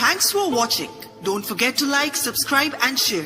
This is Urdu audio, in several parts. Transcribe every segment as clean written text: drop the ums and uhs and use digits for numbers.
Thanks for watching. Don't forget to like, subscribe and share.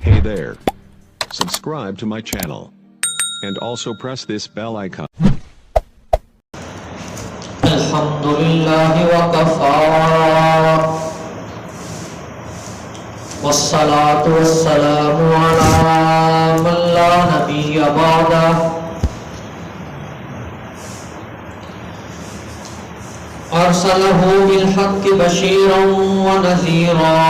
Hey there. Subscribe to my channel. And also press this bell icon. Alhamdulillah wa kafa. Wassalatu wassalamu ala man la nabiyya ba'da. أرسله بالحق بشيرا ونذيرا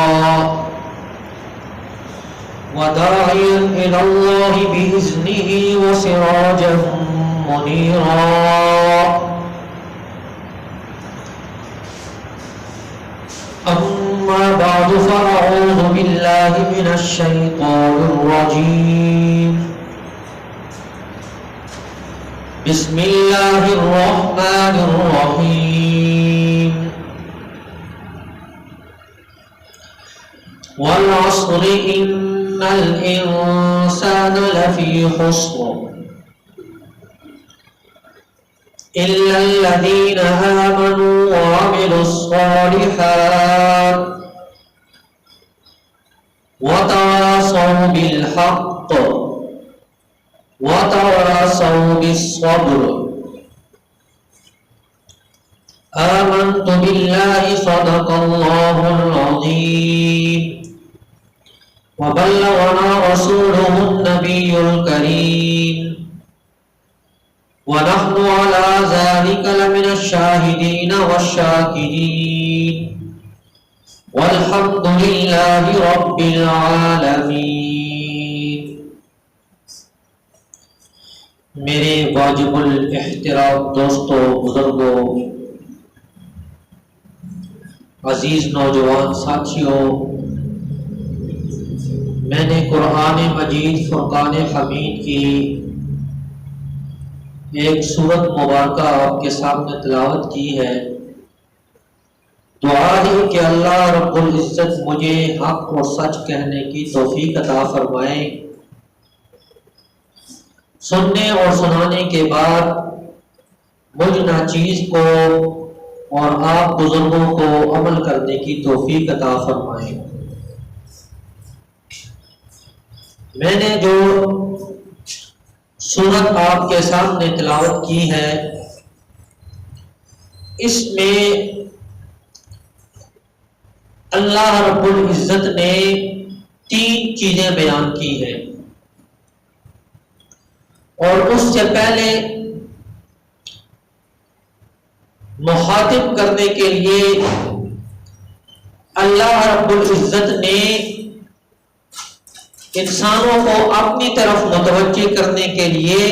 وداعيا إلى الله بإذنه وسراجا منيرا أما بعد فأعوذ بالله من الشيطان الرجيم بسم الله الرحمن الرحيم والعصر إن الإنسان لفي خسر إلا الذين آمنوا وعملوا الصالحات وتواصوا بالحق وتواصوا بالصبر آمنت بالله صدق الله العظيم وبلغنا رسوله النبي الكريم ونحن على ذلك لمن الشاهدين والشاكرين والحمد لله رب العالمين. میرے واجب الاحترام دوستو، بزرگوں، عزیز نوجوان ساتھیوں، میں نے قرآن مجید فرقان حمید کی ایک سورت مبارکہ آپ کے سامنے تلاوت کی ہے. دعا ہے کہ اللہ رب العزت مجھے حق اور سچ کہنے کی توفیق عطا فرمائے، سننے اور سنانے کے بعد مجھ ناچیز کو اور آپ بزرگوں کو عمل کرنے کی توفیق عطا فرمائے. میں نے جو سورت آپ کے سامنے تلاوت کی ہے، اس میں اللہ رب العزت نے 3 چیزیں بیان کی ہیں، اور اس سے پہلے مخاطب کرنے کے لیے اللہ رب العزت نے انسانوں کو اپنی طرف متوجہ کرنے کے لیے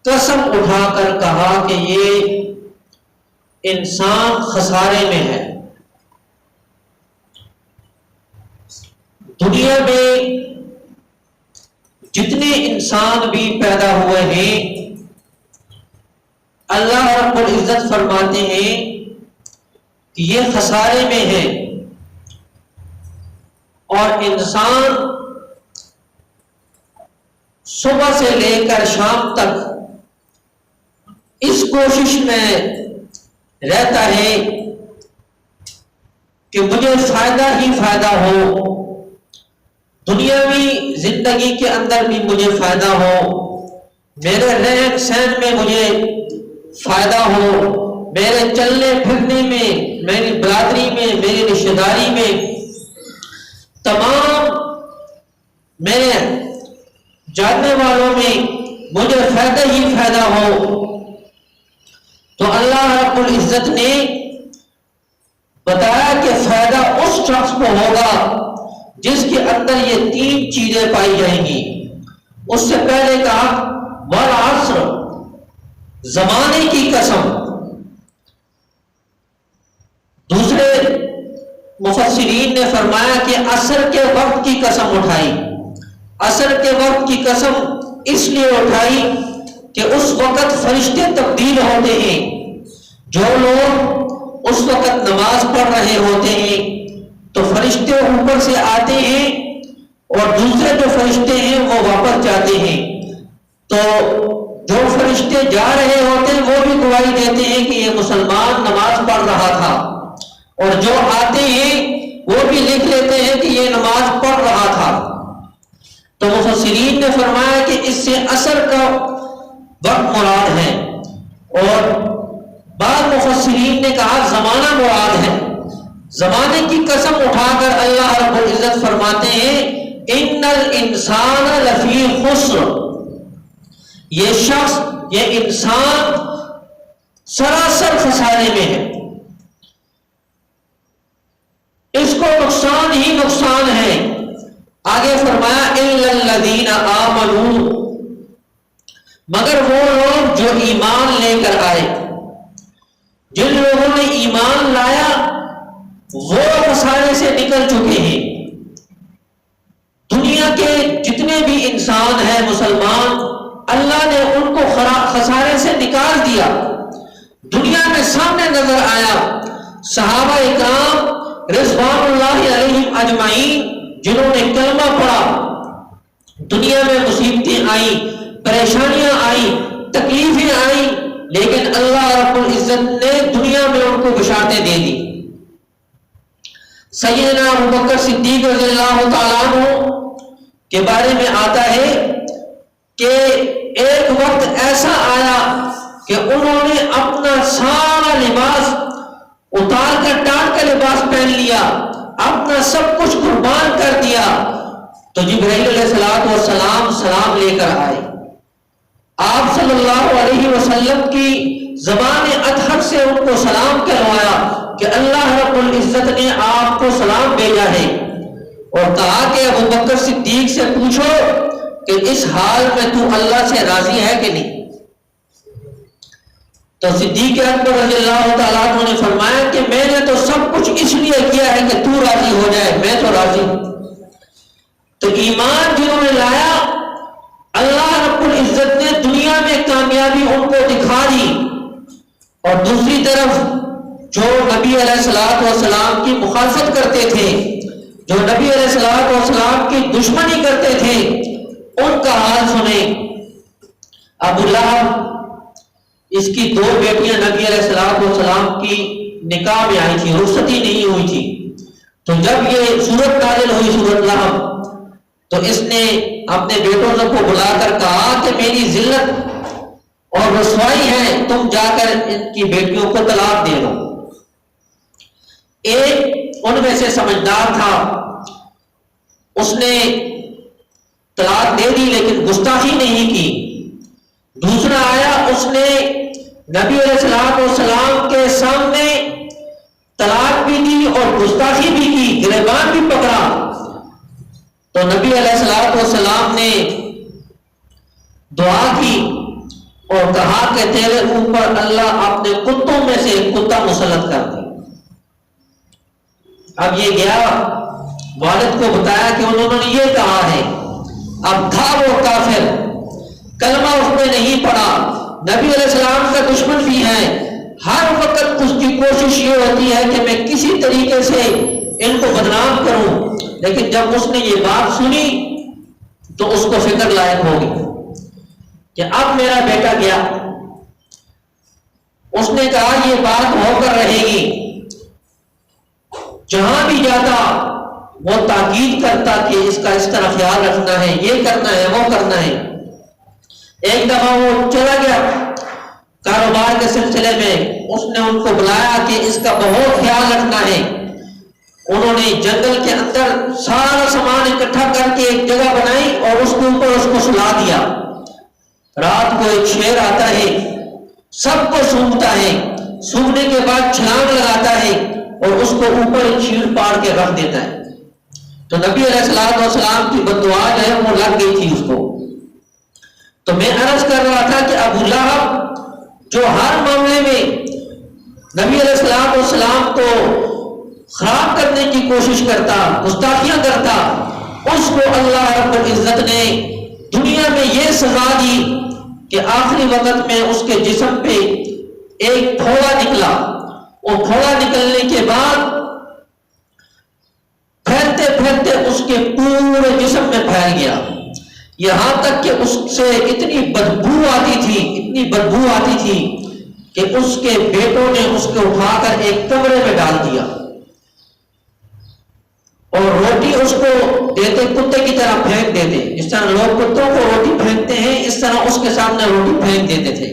قسم اٹھا کر کہا کہ یہ انسان خسارے میں ہے. دنیا میں جتنے انسان بھی پیدا ہوئے ہیں، اللہ رب العزت فرماتے ہیں کہ یہ خسارے میں ہے، اور انسان صبح سے لے کر شام تک اس کوشش میں رہتا ہے کہ مجھے فائدہ ہی فائدہ ہو، دنیاوی زندگی کے اندر بھی مجھے فائدہ ہو، میرے رہن سہن میں مجھے فائدہ ہو، میرے چلنے پھرنے میں، میری برادری میں، میری رشتہ داری میں، تمام میرے جاننے والوں میں مجھے فائدہ ہی فائدہ ہو. تو اللہ رب العزت نے بتایا کہ فائدہ اس شخص کو ہوگا جس کے اندر یہ 3 چیزیں پائی جائیں گی. اس سے پہلے کہا والعصر، زمانے کی قسم. دوسرے مفسرین نے فرمایا کہ عصر کے وقت کی قسم اٹھائی. عصر کے وقت کی قسم اس لیے اٹھائی کہ اس وقت فرشتے تبدیل ہوتے ہیں. جو لوگ اس وقت نماز پڑھ رہے ہوتے ہیں تو فرشتے اوپر سے آتے ہیں اور دوسرے جو فرشتے ہیں وہ واپس جاتے ہیں. تو تو جو فرشتے جا رہے ہوتے ہیں وہ بھی گواہی دیتے ہیں کہ یہ مسلمان نماز پڑھ رہا تھا، اور جو آتے ہیں وہ بھی لکھ لیتے ہیں کہ یہ نماز پڑھ رہا تھا۔ تو مفسرین نے فرمایا کہ اس سے عصر کا وقت مراد ہے، اور بعض مفسرین نے کہا زمانہ مراد ہے۔ زمانے کی قسم اٹھا کر اللہ رب العزت فرماتے ہیں ان الانسان لفی خسر، یہ شخص، یہ انسان سراسر خسارے میں ہے، اس کو نقصان ہی نقصان ہے۔ آگے فرمایا الا الذین آمنوا، مگر وہ لوگ جو ایمان لے کر آئے، جن لوگوں نے ایمان لایا وہ خسارے سے نکل چکے ہیں۔ دنیا کے جتنے بھی انسان ہیں مسلمان، اللہ نے ان کو خسارے سے نکال دیا، دنیا میں سامنے نظر آیا۔ صحابہ اکرام رضوان اللہ علیہم اجمعین جنہوں نے کلمہ پڑھا، دنیا میں مصیبتیں آئیں، پریشانیاں آئیں، تکلیفیں آئیں، لیکن اللہ رب العزت نے دنیا میں ان کو بشارتیں دے دی۔ سیدنا ابوبکر صدیق رضی اللہ تعالیٰ عنہ کے بارے میں آتا ہے کہ ایک وقت ایسا آیا کہ انہوں نے اپنا سارا لباس اتار کر ٹاٹ کا لباس پہن لیا، اپنا سب کچھ قربان کر دیا، تو جبرائیل علیہ السلام سلام لے کر آئے۔ آپ صلی اللہ علیہ وسلم کی زبان اطہر سے ان کو سلام کروایا کہ اللہ رب العزت نے آپ کو سلام بھیجا ہے، اور کہا کہ ابوبکر صدیق سے پوچھو کہ اس حال میں تو اللہ سے راضی ہے کہ نہیں؟ تو صدیق اکبر رضی اللہ تعالیٰ عنہ نے فرمایا کہ میں نے تو سب کچھ اس لیے کیا ہے کہ تو راضی ہو جائے، میں تو راضی ہوں۔ تو ایمان جنہوں نے لایا، اللہ رب العزت نے دنیا میں کامیابی ان کو دکھا دی، اور دوسری طرف جو نبی علیہ السلام کی مخالفت کرتے تھے، جو نبی علیہ السلام کی دشمنی کرتے تھے، ان کا حال سنیں۔ ابو لہب، اس کی 2 بیٹیاں نبی علیہ السلام کی نکاح میں آئی تھی، رخصتی نہیں ہوئی تھی، تو جب یہ سورت نازل ہوئی، سورت لہب، تو اس نے اپنے بیٹوں کو بلا کر کہا کہ میری ذلت اور رسوائی ہے، تم جا کر ان کی بیٹیوں کو طلاق دے دو۔ ایک ان میں سے سمجھدار تھا، اس نے طلاق دے دی لیکن گستاخی نہیں کی۔ دوسرا آیا، اس نے نبی علیہ السلام کے سامنے طلاق بھی دی اور گستاخی بھی کی، گریبان بھی پکڑا۔ تو نبی علیہ السلام نے دعا کی اور کہا کہ تیرے اوپر اللہ اپنے کتوں میں سے ایک کتا مسلط کر دے۔ اب یہ گیا والد کو بتایا کہ انہوں نے یہ کہا ہے۔ اب تھا وہ کافر، کلمہ اس نے نہیں پڑھا، نبی علیہ السلام کا دشمن بھی ہے، ہر وقت اس کی کوشش یہ ہوتی ہے کہ میں کسی طریقے سے ان کو بدنام کروں، لیکن جب اس نے یہ بات سنی تو اس کو فکر لاحق ہوگی کہ اب میرا بیٹا گیا۔ اس نے کہا یہ بات ہو کر رہے گی، جہاں بھی جاتا وہ تاکید کرتا کہ اس کا اس طرح خیال رکھنا ہے، یہ کرنا ہے، وہ کرنا ہے۔ ایک دفعہ وہ چلا گیا کاروبار کے سلسلے میں، اس نے ان کو بلایا کہ اس کا بہت خیال رکھنا ہے۔ انہوں نے جنگل کے اندر سارا سامان اکٹھا کر کے ایک جگہ بنائی اور اس کے اوپر اس کو سلا دیا۔ رات کو ایک شیر آتا ہے، سب کو سونگتا ہے، سونگنے کے بعد چھلانگ لگاتا ہے اور اس کو اوپر چیڑ پاڑ کے رکھ دیتا ہے۔ تو نبی علیہ السلام کی بددعا جو ہے وہ لگ گئی تھی اس کو۔ تو میں عرض کر رہا تھا کہ ابو لہب جو ہر معاملے میں نبی علیہ السلام کو خراب کرنے کی کوشش کرتا، گستاخیاں کرتا، اس کو اللہ رب العزت نے دنیا میں یہ سزا دی کہ آخری وقت میں اس کے جسم پہ ایک پھوڑا نکلا۔ وہ پھوڑا نکلنے کے بعد پھیلتے پھیلتے اس کے پورے جسم میں پھیل گیا۔ یہاں تک کہ اس سے اتنی بدبو آتی تھی کہ اس کے بیٹوں نے اس کو اٹھا کر ایک کمرے میں ڈال دیا اور روٹی اس کو دیتے کتے کی طرح پھینک دیتے. جس طرح لوگ کتوں کو روٹی پھینکتے ہیں اس طرح اس کے سامنے روٹی پھینک دیتے تھے.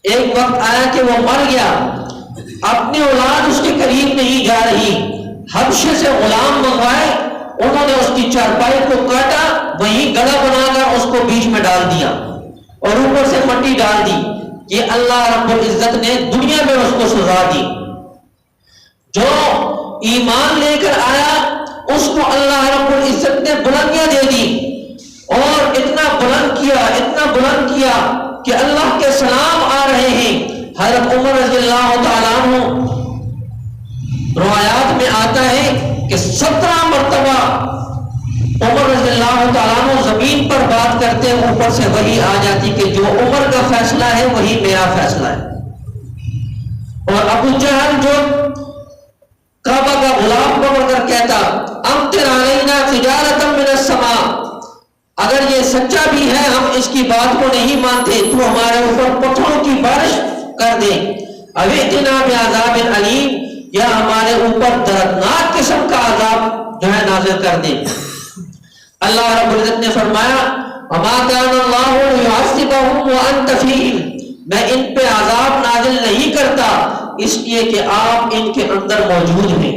ایک وقت آیا کہ وہ مر گیا, اپنی اولاد اس کے قریب نہیں جا رہی, حبشے سے غلام منگوائے, انہوں نے اس کی چارپائی کو کاٹا, وہیں گڑا بنا کر اس کو بیچ میں ڈال دیا اور اوپر سے مٹی ڈال دی. یہ اللہ رب العزت نے دنیا میں اس کو سزا دی. جو ایمان لے کر آیا اس کو اللہ رب العزت نے بلندیاں دے دی اور اتنا بلند کیا کہ اللہ کے سلام آ رہے ہیں. حضرت عمر رضی اللہ تعالیٰ عنہ روایات میں آتا ہے کہ 17 مرتبہ عمر رضی اللہ تعالیٰ عنہ زمین پر بات کرتے, اوپر سے وہی آ جاتی کہ جو عمر کا فیصلہ ہے وہی میرا فیصلہ ہے. اور ابو جہل جو کعبہ کا غلام پکڑ کر کہتا امطر علینا تجارتا من السماء, اگر یہ سچا بھی ہے ہم اس کی بات کو نہیں مانتے, تو ہمارے اوپر پتھروں کی بارش کر دے. اویتنا بعذاب علیم, یا ہمارے اوپر دردناک قسم کا عذاب جو ہے نازل کر دے. اللہ رب العزت نے فرمایا وما كان الله ليعذبهم وانت فيهم, میں ان پہ عذاب نازل نہیں کرتا اس لیے کہ آپ ان کے اندر موجود ہیں.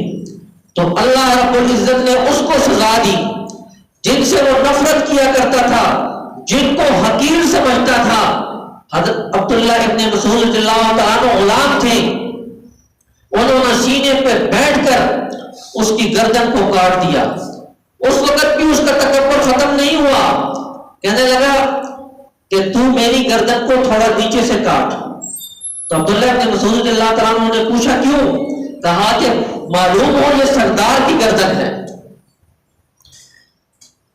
تو اللہ رب العزت نے اس کو سزا دی جن سے وہ نفرت کیا کرتا تھا, جن کو حقیر سمجھتا تھا. حضرت عبداللہ ابن مسعود رضی اللہ تعالیٰ عنہ غلام تھے, انہوں نے سینے پہ بیٹھ کر اس کی گردن کو کاٹ دیا. اس وقت بھی اس کا تکبر ختم نہیں ہوا, کہنے لگا کہ تو میری گردن کو تھوڑا نیچے سے کاٹ. تو عبداللہ ابن مسعود رضی اللہ تعالیٰ عنہ نے پوچھا کیوں؟ کہا کہ معلوم ہو یہ سردار کی گردن ہے,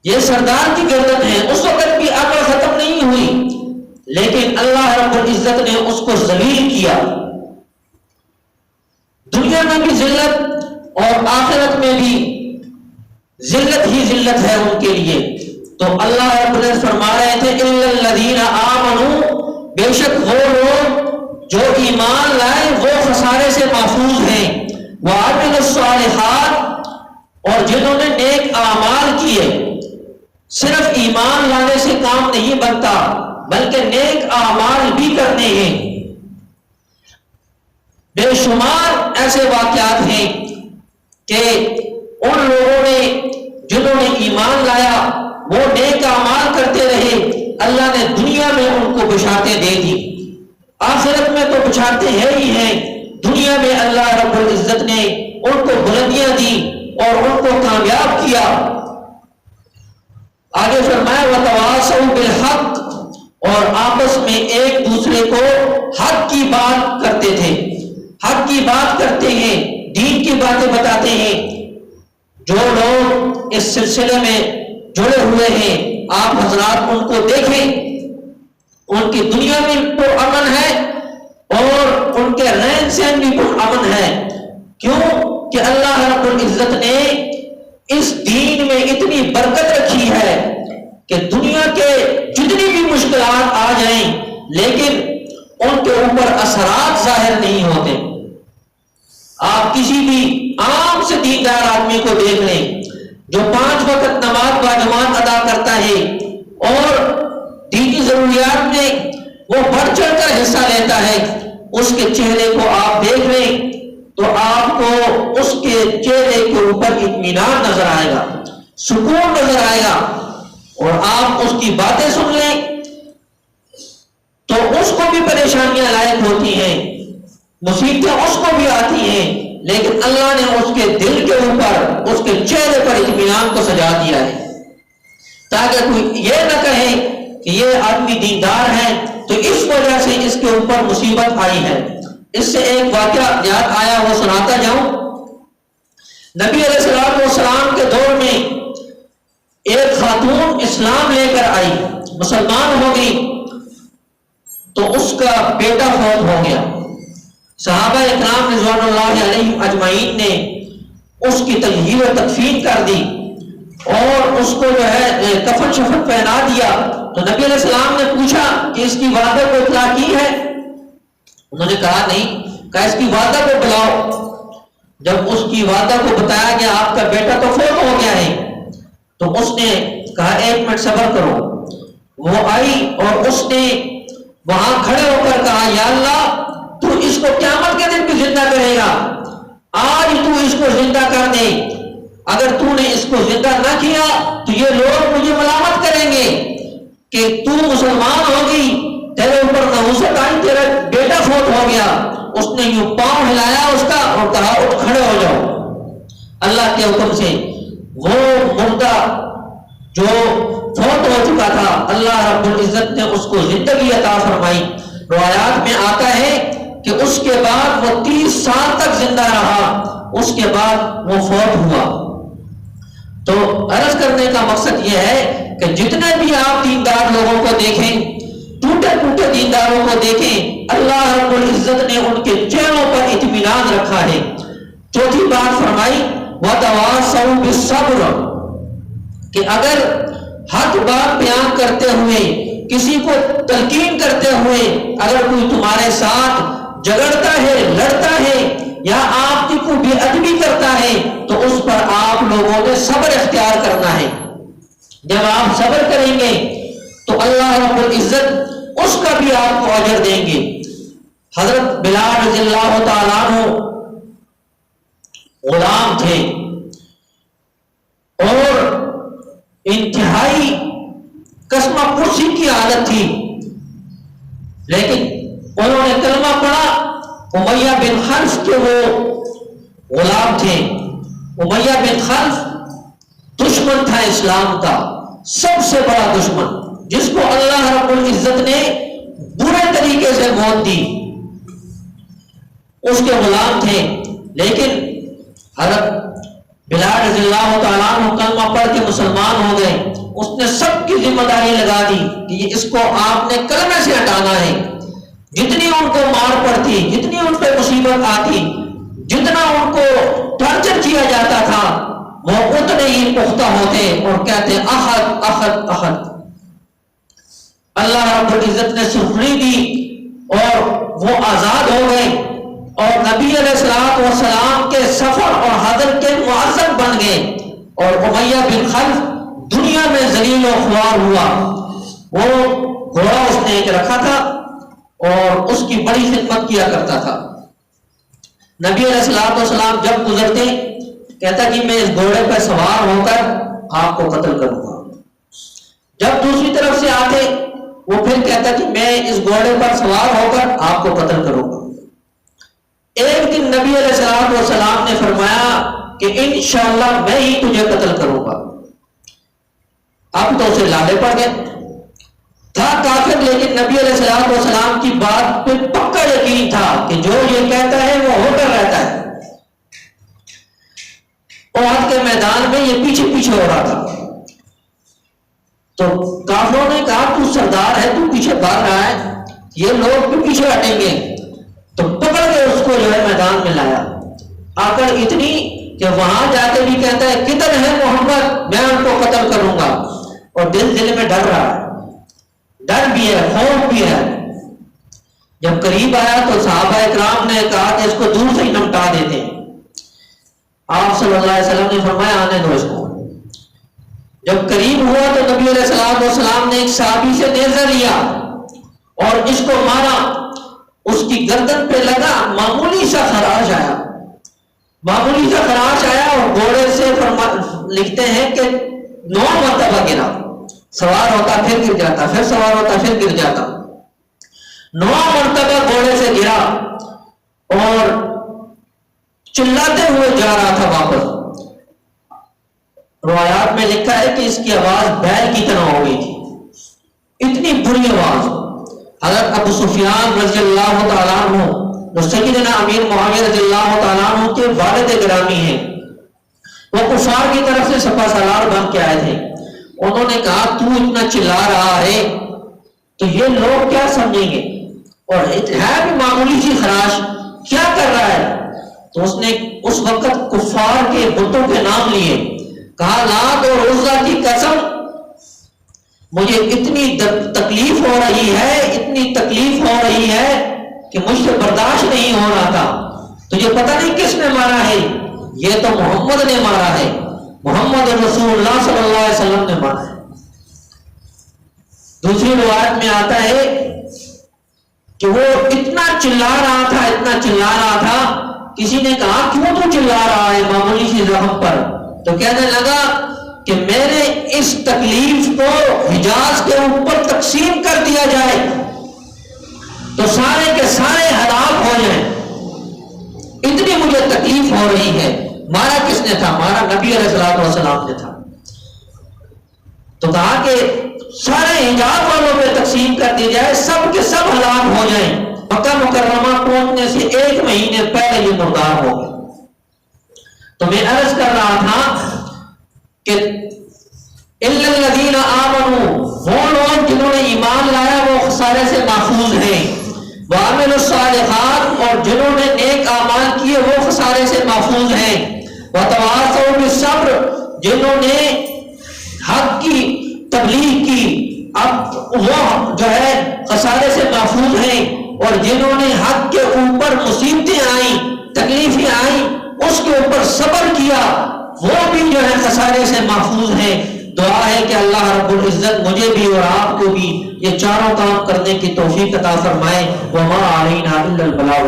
یہ سردار کی گردن ہے. اس وقت بھی عقل ختم نہیں ہوئی, لیکن اللہ رب العزت نے اس کو ذلیل کیا. دنیا میں بھی ذلت اور آخرت میں بھی ذلت ہی ذلت ہے ان کے لیے. تو اللہ رب العزت فرما رہے تھے الا الذین آمنوا, بے شک وہ لوگ جو ایمان لائے وہ خسارے سے محفوظ ہیں. وعملوا الصالحات, اور جنہوں نے نیک اعمال کیے. صرف ایمان لانے سے کام نہیں بنتا بلکہ نیک اعمال بھی کرنے ہیں. بے شمار ایسے واقعات ہیں کہ ان لوگوں نے جنہوں نے ایمان لایا وہ نیک اعمال کرتے رہے, اللہ نے دنیا میں ان کو بشارتیں دے دی. آخرت میں تو بشارتیں ہیں ہی ہیں, دنیا میں اللہ رب العزت نے ان کو بلندیاں دی اور ان کو کامیاب کیا. آگے فرمایا وتواصوا بالحق, اور آپس میں ایک دوسرے کو حق کی بات کرتے تھے. حق کی بات کرتے ہیں, دین کی باتیں بتاتے ہیں. جو لوگ اس سلسلے میں جڑے ہوئے ہیں آپ حضرات ان کو دیکھیں, ان کی دنیا میں پر امن ہے اور ان کے رہن سہن بھی پر امن ہے. کیوں کہ اللہ رب العزت نے اس دین میں اتنی برکت رکھی ہے کہ دنیا کے جتنی بھی مشکلات آ جائیں لیکن ان کے اوپر اثرات ظاہر نہیں ہوتے. آپ کسی بھی عام سے دیندار آدمی کو دیکھ لیں جو 5 وقت نماز باجماعت ادا کرتا ہے اور دینی ضروریات میں وہ بڑھ چڑھ کر حصہ لیتا ہے, اس کے چہرے کو آپ دیکھ لیں تو آپ کو اس کے چہرے کے اوپر اطمینان نظر آئے گا, سکون نظر آئے گا. اور آپ اس کی باتیں سن لیں تو اس کو بھی پریشانیاں لاحق ہوتی ہیں, مصیبتیں اس کو بھی آتی ہیں, لیکن اللہ نے اس کے دل کے اوپر اس کے چہرے پر اطمینان کو سجا دیا ہے تاکہ کوئی یہ نہ کہے کہ یہ آدمی دیندار ہے تو اس وجہ سے اس کے اوپر مصیبت آئی ہے. اس سے ایک واقعہ یاد آیا وہ سناتا جاؤں. نبی علیہ السلام کے دور میں ایک خاتون اسلام لے کر آئی, مسلمان ہو گئی, تو اس کا بیٹا فوت ہو گیا. صحابہ اکرام رضوان اللہ علیہم اجمعین نے اس کی تجہیز و تکفین کر دی اور اس کو جو ہے کفن شفن پہنا دیا. تو نبی علیہ السلام نے پوچھا کہ اس کی والدہ کو اطلاع کی ہے؟ انہوں نے کہا نہیں. کہا اس کی والدہ کو بلاؤ. جب اس کی والدہ کو بتایا کہ آپ کا بیٹا تو فوت ہو گیا ہے، تو اس نے کہا 1 منٹ صبر کرو. وہ آئی اور اس نے وہاں کھڑے ہو کر کہا یا اللہ تو اس کو قیامت کے دن بھی زندہ کرے گا، آج تو اس کو زندہ کر دے. اگر تو نے اس کو زندہ نہ کیا تو یہ لوگ مجھے ملامت کریں گے کہ تو مسلمان ہوگی، تیرے اوپر نحوست آئی، تیرا بیٹا فوت ہو گیا. اس نے یوں پاؤں ہلایا اس کا اور کہا اٹھ کھڑے ہو جاؤ. اللہ کے حکم سے وہ مردہ جو فوت ہو چکا تھا اللہ رب العزت نے اس کو زندگی عطا فرمائی. روایات میں آتا ہے کہ اس کے بعد وہ 30 سال تک زندہ رہا، اس کے بعد وہ فوت ہوا. تو عرض کرنے کا مقصد یہ ہے کہ جتنے بھی آپ دیندار لوگوں کو دیکھیں، ٹوٹے ٹوٹے دینداروں کو دیکھیں، اللہ رب العزت نے ان کے چہروں پر اطمینان رکھا ہے. چوتھی بات فرمائی وَتَوَاصَوْا بِالصَّبْرِ، کہ اگر حق بات بیان کرتے ہوئے، کسی کو تلقین کرتے ہوئے اگر کوئی تمہارے ساتھ جھگڑتا ہے، لڑتا ہے یا آپ کی کو بے ادبی کرتا ہے تو اس پر آپ لوگوں نے صبر اختیار کرنا ہے. جب آپ صبر کریں گے تو اللہ رب العزت اس کا بھی آپ کو اجر دیں گے. حضرت بلال رضی اللہ تعالیٰ عنہ غلام تھے اور انتہائی قسمہ پرسی کی عادت تھی، لیکن انہوں نے کلمہ پڑھا. امیہ بن خلف کے وہ غلام تھے. امیہ بن خلف دشمن تھا اسلام کا، سب سے بڑا دشمن، جس کو اللہ رب العزت نے برے طریقے سے موت دی. اس کے غلام تھے، لیکن حضرت بلال رضی اللہ تعالیٰ عنہ کلمہ پڑھ کے مسلمان ہو گئے. اس نے سب کی ذمہ داری لگا دی کہ اس کو آپ نے کلمے سے ہٹانا ہے. جتنی ان کو مار پڑتی، جتنی ان پہ مصیبت آتی، جتنا ان کو ٹارچر کیا جاتا تھا، وہ اتنے ہی پختہ ہوتے اور کہتے احد احد احد. اللہ رب العزت نے سخنی دی اور وہ آزاد ہو گئے اور نبی علیہ الصلوۃ والسلام کے سفر اور حضر کے معزز بن گئے. اور امیہ بن خلف دنیا میں ذلیل و خوار ہوا. وہ گھوڑا اس نے ایک رکھا تھا اور اس کی بڑی خدمت کیا کرتا تھا. نبی علیہ الصلوۃ والسلام جب گزرتے کہتا کہ میں اس گھوڑے پر سوار ہو کر آپ کو قتل کروں گا. جب دوسری طرف سے آتے وہ پھر کہتا کہ میں اس گھوڑے پر سوار ہو کر آپ کو قتل کروں گا. ایک دن نبی علیہ الصلوۃ والسلام نے فرمایا کہ انشاءاللہ میں ہی تجھے قتل کروں گا. اب تو اسے لالے پڑ گئے. تھا کافر لیکن نبی علیہ الصلوۃ والسلام کی بات پہ پکا یقین تھا کہ جو یہ کہتا ہے وہ ہو کر رہتا ہے. احد کے میدان میں یہ پیچھے پیچھے ہو رہا تھا تو کافروں نے کہا تو سردار ہے، تو پیچھے بھاگ رہا ہے، یہ لوگ بھی پیچھے ہٹیں گے. تو پکڑ کے اس کو جو ہے میدان میں لایا. آ کر اتنی کہ وہاں جا کے بھی کہتا ہے کدھر ہے محمد، میں ان کو قتل کروں گا. اور دل میں ڈر رہا ہے، ڈر بھی ہے، خوف بھی ہے. جب قریب آیا تو صحابہ اکرام نے کہا کہ اس کو دور سے ہی نمٹا دیتے ہیں. آپ صلی اللہ علیہ وسلم نے فرمایا آنے دو اس کو. جب قریب ہوا تو نبی علیہ الصلوۃ والسلام نے ایک صحابی سے نیزہ لیا اور اس کو مارا. اس کی گردن پہ لگا، معمولی سا خراش آیا، معمولی سا خراش آیا اور گھوڑے سے لکھتے ہیں کہ 9 مرتبہ گرا. سوار ہوتا پھر گر جاتا، پھر سوار ہوتا پھر گر جاتا. 9 مرتبہ گھوڑے سے گرا اور چلاتے ہوئے جا رہا تھا واپس. روایات میں لکھا ہے کہ اس کی آواز بیل کی طرح ہو گئی تھی، اتنی بری آواز. حضرت ابو سفیان رضی اللہ تعالیٰ عنہ جو سیدنا امیر معاویہ رضی اللہ تعالیٰ عنہ کے والد گرامی ہیں، وہ کفار کی طرف سے سپہ سالار بن کے آئے تھے. انہوں نے کہا تو اتنا چلا رہا ہے تو یہ لوگ کیا سمجھیں گے، اور ہے بھی معمولی سی خراش، کیا کر رہا ہے. تو اس نے اس وقت کفار کے بتوں کے نام لیے. کہا لات اور عزا کی قسم مجھے اتنی تکلیف ہو رہی ہے، اتنی تکلیف ہو رہی ہے کہ مجھ سے برداشت نہیں ہو رہا تھا. تجھے پتہ نہیں کس نے مارا ہے؟ یہ تو محمد نے مارا ہے، محمد رسول اللہ صلی اللہ علیہ وسلم نے مارا ہے. دوسری روایت میں آتا ہے کہ وہ اتنا چلا رہا تھا، اتنا چلا رہا تھا، کسی نے کہا کیوں تو چلا رہا ہے معمولی سی زخم پر؟ تو کہنے لگا کہ میرے اس تکلیف کو حجاز کے اوپر تقسیم کر دیا جائے تو سارے کے سارے ہلاک ہو جائیں، اتنی مجھے تکلیف ہو رہی ہے. مارا کس نے تھا؟ مارا نبی علیہ الصلوۃ والسلام نے تھا. تو کہا کہ سارے حجاز والوں پہ تقسیم کر دی جائے، سب کے سب ہلاک ہو جائیں. مکہ مکرمہ پہنچنے سے 1 مہینے پہلے یہ مردار ہو گئے. تو میں عرض کر رہا تھا کہ الا الذین آمنوا، وہ لوگ جنہوں نے ایمان لایا وہ خسارے سے محفوظ ہیں. وعملوا الصالحات، اور جنہوں نے نیک اعمال کیے وہ خسارے سے محفوظ ہیں. وتواصوا بالصبر، جنہوں نے حق کی تبلیغ کی اب وہ جو ہے خسارے سے محفوظ ہیں. اور جنہوں نے حق کے اوپر مصیبتیں آئیں، تکلیفیں آئیں، اس کے اوپر صبر کیا وہ بھی جو ہے خسارے سے محفوظ ہیں. دعا ہے کہ اللہ رب العزت مجھے بھی اور آپ کو بھی یہ چاروں کام کرنے کی توفیق عطا فرمائے. وما علینا الا البلاغ.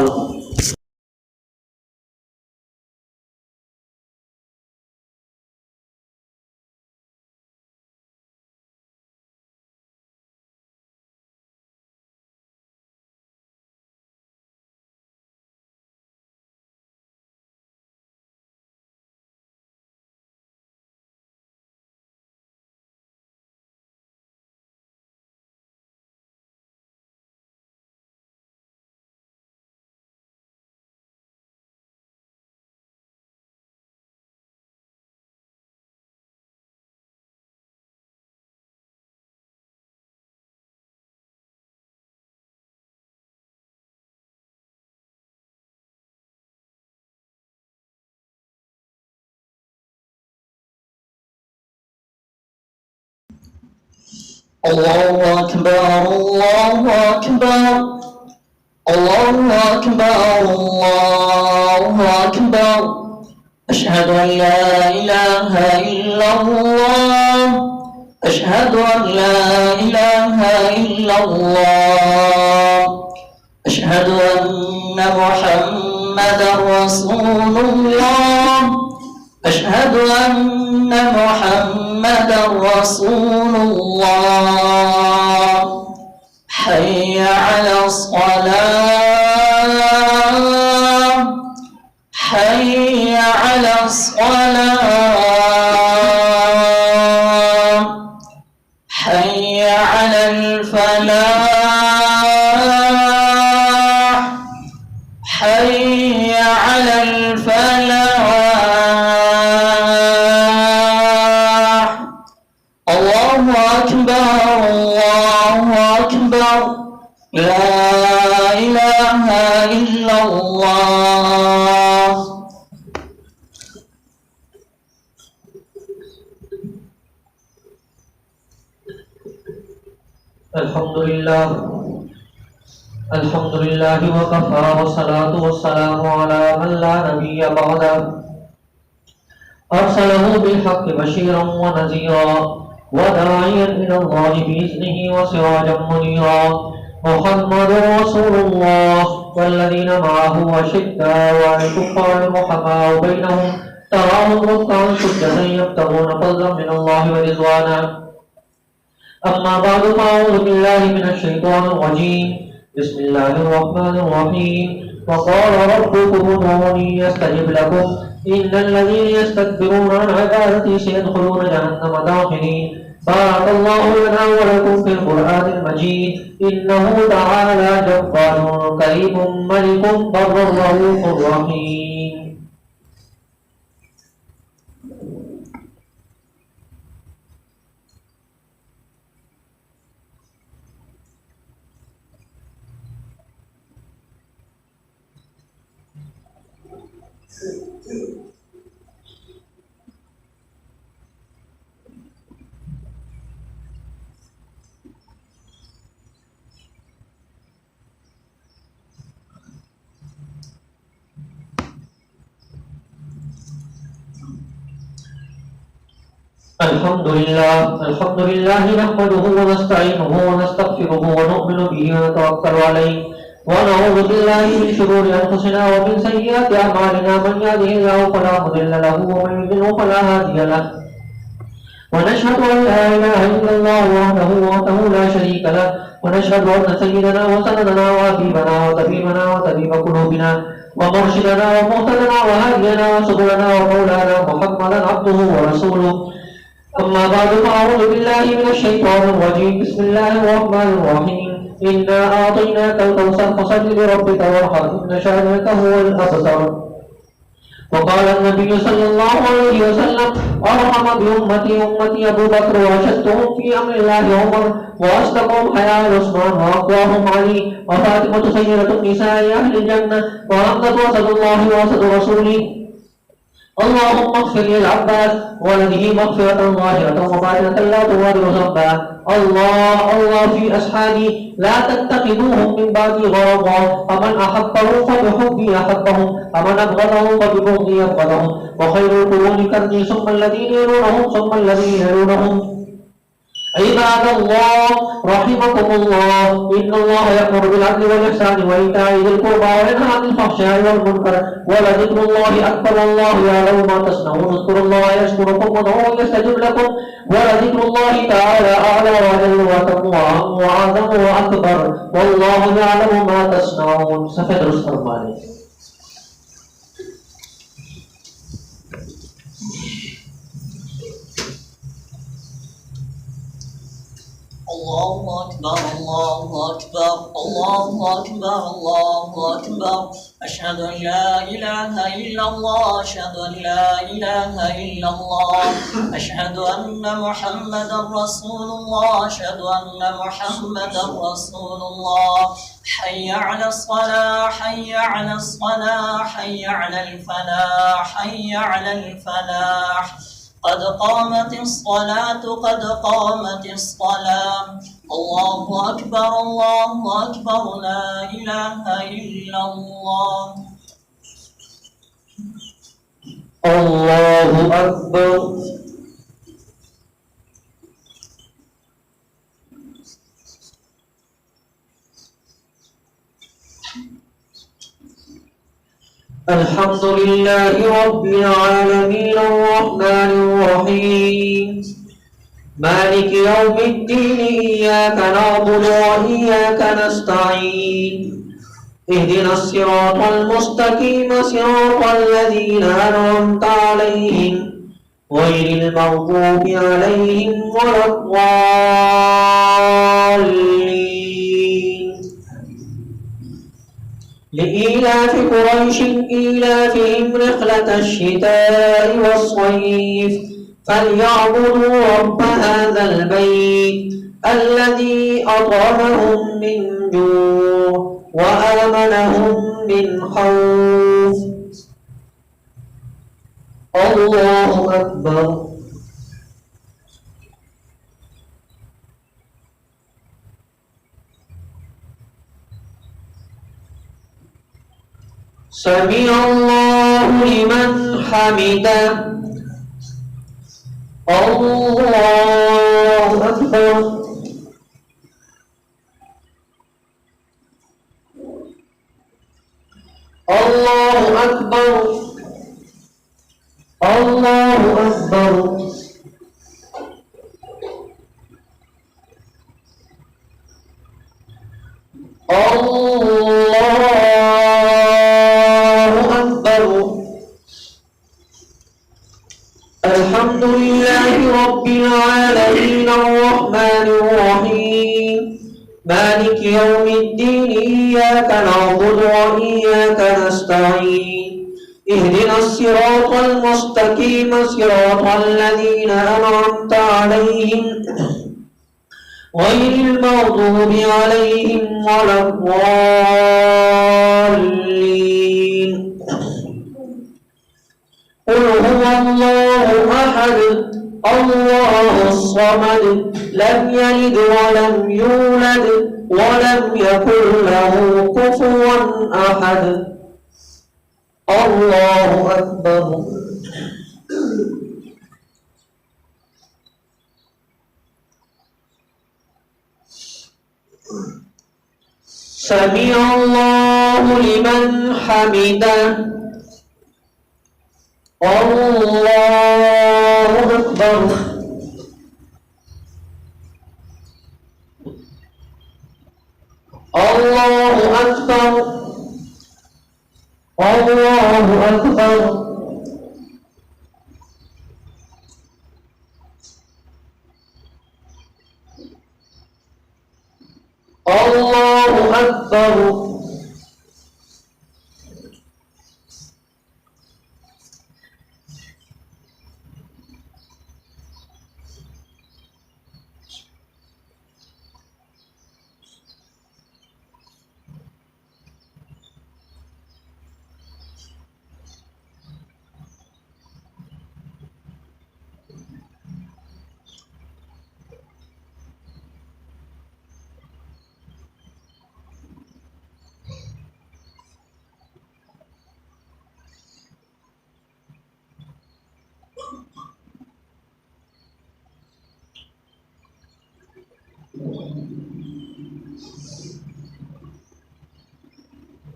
الله أكبر الله أكبر الله أكبر الله أكبر أشهد أن لا إله إلا الله أشهد أن لا إله إلا الله أشهد أن محمدا رسول الله أشهد أن محمدا رسول الله حي على الصلاة حي على الصلاة حي على الفلاح حي على الفلاح. الله أكبر الله أكبر لا إله إلا الله. الحمد لله وكفى والصلاة والسلام على من لا نبي بعده أرسله بالحق بشيرا ونذيرا وداعيا إلى الله بإذنه وسراجا منيرا. محمد رسول الله والذين معه أشداء على الكفار رحماء بينهم تراهم ركعا سجدا يبتغون فضلا من الله ورضوانا. أما بعد فأعوذ بالله من الشيطان الرجيم. بسم الله الرحمن الرحيم. وقال ربكم ادعوني أستجب لكم إن الذين يستكبرون عن عبادتي سيدخلون جهنم داخلين. بارك الله لنا ولكم في القرآن المجيد إنه تعالى جبار كريم ملك بر رؤوف رحيم. الحمد لله نحمده ونستعينه ونستغفره ونؤمن به ونتوكل عليه ونعوذ بالله من شرور انفسنا ومن سيئات اعمالنا من يهده الله فلا مضل له ومن يضلل فلا هادي له ونشهد ان لا اله الا الله وحده لا شريك له ونشهد ان سيدنا وسندنا وحبيبنا وطبيبنا وطبيب قلوبنا ومرشدنا ومهتدنا وهادينا وسبلنا ومولانا محمدا عبده ورسوله أما بعد فأعوذ بالله من الشيطان الرجيم بسم الله الرحمن الرحيم إنا أعطيناك الكوثر فصل لربك وارحم إن شانئك هو الأبتر وقال النبي صلى الله عليه وسلم أرحم بأمتي أبو بكر وأشدهم في أمر الله عمر وأصدقهم حياء عثمان وأقواهم علي وفاطمة خيرة النساء أهل الجنة وحمزة أسد الله وأسد رسوله اللهم اغفر للعباس ولده مغفرة ظاهرة وباطنة لا تغادر ذنبا الله في أصحابي لا تتخذوهم من بعدي غرضا فمن أحبهم فبحبي أحبهم ومن أبغضهم فببغضي أبغضهم وخير القرون قرني ثم الذين يلونهم ثم الذين يلونهم عباد الله رحمكم الله إن الله يأمر بالعدل والإحسان وإيتاء ذي القربى وينهى عن الفحشاء والمنكر ولذكر الله أكبر والله يعلم ما تصنعون اذكروا الله يشكركم وادعوه يستجب لكم ولذكر الله تعالى أعلى وأجل وأتم وأعظم وأكبر والله يعلم ما تصنعون. سفيد رستم الله أكبر الله أكبر الله أكبر الله أكبر أشهد أن لا إله إلا الله أشهد أن لا إله إلا الله أشهد أن محمدا رسول الله أشهد أن محمدا رسول الله حي على الصلاة حي على الصلاة حي على الفلاح حي على الفلاح قد قامت الصلاة قد قامت الصلاة الله أكبر لا إله إلا الله الله أكبر. الحمد لله رب العالمين الرحمن الرحيم مالك يوم الدين إياك نعبد وإياك نستعين اهدنا الصراط المستقيم صراط الذين أنعمت عليهم غير المغضوب عليهم ولا الضالين. لإيلاف قريش إيلافهم رحلة الشتاء والصيف فليعبدوا رب هذا البيت الذي أطعمهم من جوع وآمنهم من خوف. الله أكبر. سمع الله لمن حمده. الله أكبر. الله أكبر. الله أكبر. الحمد لله رب العالمين الرحمن الرحيم مالك يوم الدين إياك نعبد وإياك نستعين اهدنا الصراط المستقيم صراط الذين أنعمت عليهم غير المغضوب عليهم ولا الضالين. قل هو الله أحد الله الصمد لم يلد ولم يولد ولم يكن له كفوا أحد. الله أكبر. سمع اللہ لمن حمدہ اللہ اکبر اللہ اکبر اللہ اکبر اللہ اکبر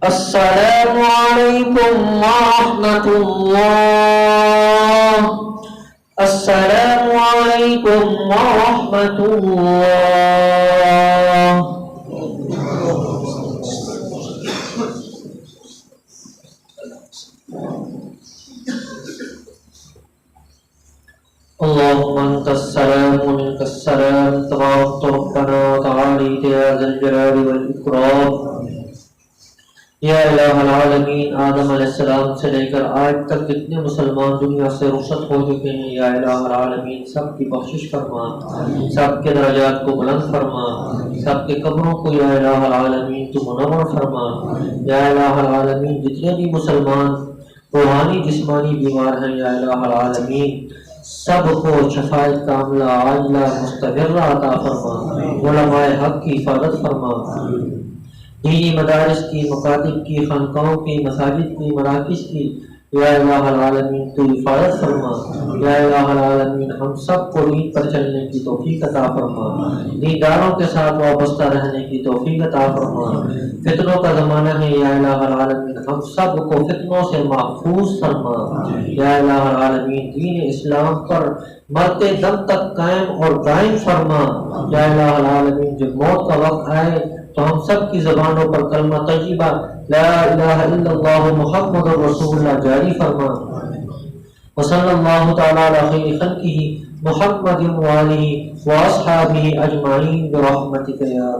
السلام علیکم ورحمۃ اللہ السلام علیکم ورحمۃ اللہ اللهم انت السلام ومنك السلام تبارك ربنا وتعالى يا ذا الجلال والاكرام یا الہ العالمین آدم علیہ السلام سے لے کر آج تک جتنے مسلمان دنیا سے رخصت ہو چکے ہیں یا الہ العالمین سب کی بخشش فرما سب کے درجات کو بلند فرما سب کے قبروں کو یا الہ العالمین تو منور فرما یا الہ العالمین جتنے بھی مسلمان روحانی جسمانی بیمار ہیں یا الہ العالمین سب کو شفاعت کاملہ عاجلہ مستمرہ عطا فرما علماء حق کی حفاظت فرما دینی مدارس کی مکاتب کی خانقاہوں کی مساجد کی مراکز کی یا الہ العالمین تو حفاظت فرما یا الہ العالمین ہم سب کو دین پر چلنے کی توفیق عطا فرما دینداروں کے ساتھ وابستہ رہنے کی توفیق عطا فرما فتنوں کا زمانہ ہے یا الہ العالمین ہم سب کو فتنوں سے محفوظ فرما یا الہ العالمین دین اسلام پر مرتے دم تک قائم اور دائم فرما یا الہ العالمین جب موت کا وقت آئے تو ہم سب کی زبانوں پر کلمہ طیبہ لا الہ الا اللہ محمد رسول اللہ جاری فرما وصلی اللہ تعالی علی خیر خلقہ محمد وآلہ واصحابہ اجمعین برحمتک یا